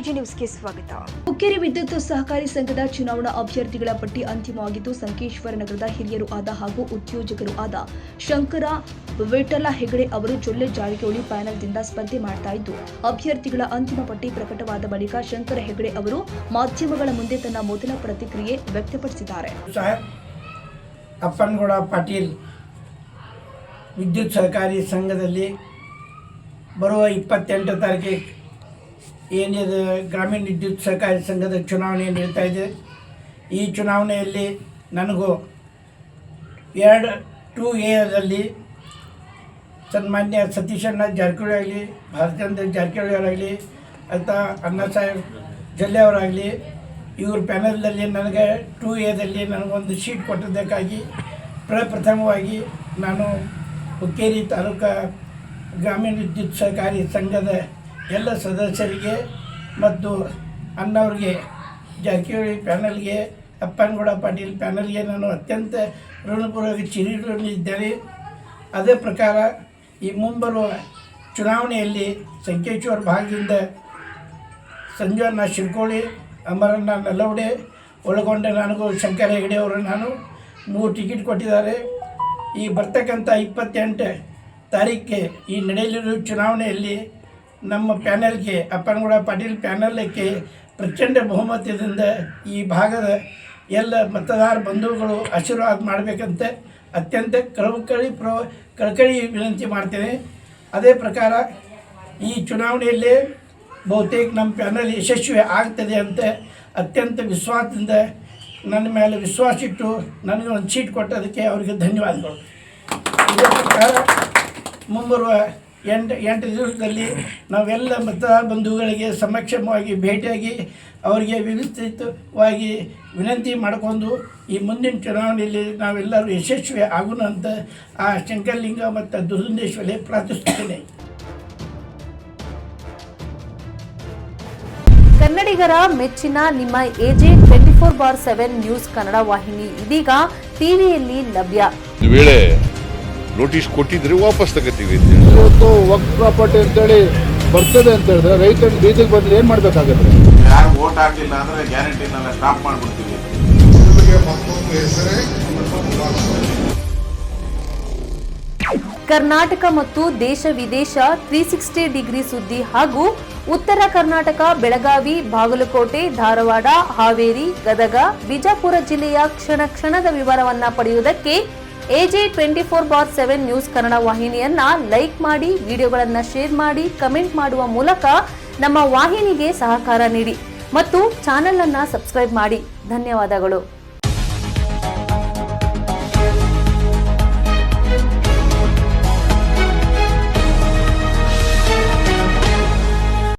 AG ನ್ಯೂಸ್ಗೆ ಸ್ವಾಗತ. ಹುಕ್ಕೇರಿ ವಿದ್ಯುತ್ ಸಹಕಾರಿ ಸಂಘದ ಚುನಾವಣಾ ಅಭ್ಯರ್ಥಿಗಳ ಪಟ್ಟಿ ಅಂತಿಮವಾಗಿದ್ದು, ಸಂಕೇಶ್ವರ ನಗರದ ಹಿರಿಯರು ಆದ ಹಾಗೂ ಉದ್ಯೋಜಕರು ಆದ ಶಂಕರ ವಿಠಲ ಹೆಗಡೆ ಅವರು ಜೊಲ್ಲೆ ಜಾರಕಿಹೊಳಿ ಪ್ಯಾನೆಲ್ದಿಂದ ಸ್ಪರ್ಧೆ ಮಾಡ್ತಾ ಇದ್ದು, ಅಭ್ಯರ್ಥಿಗಳ ಅಂತಿಮ ಪಟ್ಟಿ ಪ್ರಕಟವಾದ ಬಳಿಕ ಶಂಕರ ಹೆಗಡೆ ಅವರು ಮಾಧ್ಯಮಗಳ ಮುಂದೆ ತನ್ನ ಮೊದಲ ಪ್ರತಿಕ್ರಿಯೆ ವ್ಯಕ್ತಪಡಿಸಿದ್ದಾರೆ. ಅಪ್ಪನಗೌಡ ಪಾಟೀಲ್ ವಿದ್ಯುತ್ ಸಹಕಾರಿ ಸಂಘದಲ್ಲಿ ಬರುವ 28 ತಾರೀಕಿಗೆ ಏನಿದೆ ಗ್ರಾಮೀಣ ವಿದ್ಯುತ್ ಸಹಕಾರಿ ಸಂಘದ ಚುನಾವಣೆ ನಡೀತಾ ಇದೆ. ಈ ಚುನಾವಣೆಯಲ್ಲಿ ನನಗೂ 2A ಸನ್ಮಾನ್ಯ ಸತೀಶಣ್ಣ ಜಾರಕಿಹೊಳಿ ಆಗಲಿ, ಭಾರತೇಂದ್ರ ಜಾರಕಿಹೊಳಿ ಅವರಾಗಲಿ, ಅಥವಾ ಅಣ್ಣಾ ಸಾಹೇಬ್ ಜೊಲ್ಲೆ ಅವರಾಗಲಿ, ಇವ್ರ ಪ್ಯಾನಲ್ದಲ್ಲಿ ನನಗೆ 2A ನನಗೊಂದು ಸೀಟ್ ಕೊಟ್ಟಿದ್ದಕ್ಕಾಗಿ ಪ್ರಪ್ರಥಮವಾಗಿ ನಾನು ಹುಕ್ಕೇರಿ ತಾಲೂಕಾ ಗ್ರಾಮೀಣ ವಿದ್ಯುತ್ ಸಹಕಾರಿ ಸಂಘದ ಎಲ್ಲ ಸದಸ್ಯರಿಗೆ ಮತ್ತು ಅಣ್ಣವ್ರಿಗೆ, ಜಾರಕಿಹೊಳಿ ಪ್ಯಾನಲ್ಗೆ, ಅಪ್ಪನಗೌಡ ಪಾಟೀಲ್ ಪ್ಯಾನಲ್ಗೆ ನಾನು ಅತ್ಯಂತ ಋಣಪೂರ್ವಕ ಚಿರಋಣಿಯಿದ್ದೇನೆ. ಅದೇ ಪ್ರಕಾರ ಈ ಮುಂಬರುವ ಚುನಾವಣೆಯಲ್ಲಿ ಸಂಕೇಶ್ವರ ಭಾಗದಿಂದ ಸಂಜೀವಣ್ಣ ಶಿರ್ಕೋಳಿ, ಅಮರಣ್ಣ ನಲ್ಲವಡೆ ಒಳಗೊಂಡ ನನಗೂ ಶಂಕರ ಹೆಗಡೆ ಅವರು ನಾನು 3 ಟಿಕೆಟ್ ಕೊಟ್ಟಿದ್ದಾರೆ. ಈ ಬರ್ತಕ್ಕಂಥ 28 ತಾರೀಕಿಗೆ ಈ ನಡೆಯಲಿರುವ ಚುನಾವಣೆಯಲ್ಲಿ ನಮ್ಮ ಪ್ಯಾನಲ್ಗೆ, ಅಪ್ಪನಗೌಡ ಪಾಟೀಲ್ ಪ್ಯಾನಲ್ಗೆ ಪ್ರಚಂಡ ಬಹುಮತದಿಂದ ಈ ಭಾಗದ ಎಲ್ಲ ಮತದಾರ ಬಂಧುಗಳು ಆಶೀರ್ವಾದ ಮಾಡಬೇಕಂತ ಅತ್ಯಂತ ಕಳಕಳಿ ವಿನಂತಿ ಮಾಡ್ತೇನೆ. ಅದೇ ಪ್ರಕಾರ ಈ ಚುನಾವಣೆಯಲ್ಲಿ ಬಹುತೇಕ ನಮ್ಮ ಪ್ಯಾನಲ್ ಯಶಸ್ವಿ ಆಗ್ತದೆ ಅಂತ ಅತ್ಯಂತ ವಿಶ್ವಾಸದಿಂದ ನನ್ನ ಮೇಲೆ ವಿಶ್ವಾಸ ಇಟ್ಟು ನನಗೆ ಒಂದು ಸೀಟ್ ಕೊಟ್ಟೋದಕ್ಕೆ ಅವರಿಗೆ ಧನ್ಯವಾದಗಳು. ಇದೇ ಪ್ರಕಾರ ಮುಂಬರುವ 8 ದಿವಸದಲ್ಲಿ ನಾವೆಲ್ಲ ಮತದಾರ ಬಂಧುಗಳಿಗೆ ಸಮಕ್ಷಮವಾಗಿ ಭೇಟಿಯಾಗಿ ಅವರಿಗೆ ವ್ಯವಸ್ಥಿತವಾಗಿ ವಿನಂತಿ ಮಾಡಿಕೊಂಡು ಈ ಮುಂದಿನ ಚುನಾವಣೆಯಲ್ಲಿ ನಾವೆಲ್ಲರೂ ಯಶಸ್ವಿ ಆಗೋಣ ಅಂತ ಆ ಶಂಕರಲಿಂಗ ಮತ್ತು ದುರ್ಗುಂದೇಶ್ವರಿ ಪ್ರಾರ್ಥಿಸುತ್ತೇನೆ. ಕನ್ನಡಿಗರ ಮೆಚ್ಚಿನ ನಿಮ್ಮ ಎಜೆ 24/7 ನ್ಯೂಸ್ ಕನ್ನಡ ವಾಹಿನಿ ಇದೀಗ ಟಿವಿಯಲ್ಲಿ ಲಭ್ಯ. ವೇಳೆ ನೋಟಿಸ್ ಕೊಟ್ಟಿದ್ರೆ ವಾಪಸ್ ತಗೋತೀವಿ. ಇವತ್ತು ವಕ್ಫ್ ಪ್ರಾಪರ್ಟಿ ಅಂತೇಳಿ ಬರ್ತದೆ ಅಂತ ಹೇಳಿದ್ರೆ ರೈತರು ಬೀದಿಗೆ ಬಂದ್ರೆ ಏನ್ ಮಾಡ್ಬೇಕಾಗತ್ತೆ? ಯಾರು ವೋಟ್ ಹಾಕಿಲ್ಲ ಅಂದ್ರೆ ಗ್ಯಾರಂಟಿನೆಲ್ಲ ಸ್ಟಾಪ್ ಮಾಡ್ಬಿಡ್ತೀವಿ. ಕರ್ನಾಟಕ ಮತ್ತು ದೇಶ ವಿದೇಶ 360 ಡಿಗ್ರಿ ಸುದ್ದಿ ಹಾಗೂ ಉತ್ತರ ಕರ್ನಾಟಕ, ಬೆಳಗಾವಿ, ಬಾಗಲಕೋಟೆ, ಧಾರವಾಡ, ಹಾವೇರಿ, ಗದಗ, ಬಿಜಾಪುರ ಜಿಲ್ಲೆಯ ಕ್ಷಣ ಕ್ಷಣದ ವಿವರವನ್ನ ಪಡೆಯುವುದಕ್ಕೆ ಎಜೆ 24/7 ನ್ಯೂಸ್ ಕನ್ನಡ ವಾಹಿನಿಯನ್ನ ಲೈಕ್ ಮಾಡಿ, ವಿಡಿಯೋಗಳನ್ನ ಶೇರ್ ಮಾಡಿ, ಕಮೆಂಟ್ ಮಾಡುವ ಮೂಲಕ ನಮ್ಮ ವಾಹಿನಿಗೆ ಸಹಕಾರ ನೀಡಿ ಮತ್ತು ಚಾನೆಲ್ ಅನ್ನ ಸಬ್ಸ್ಕ್ರೈಬ್ ಮಾಡಿ. ಧನ್ಯವಾದಗಳು.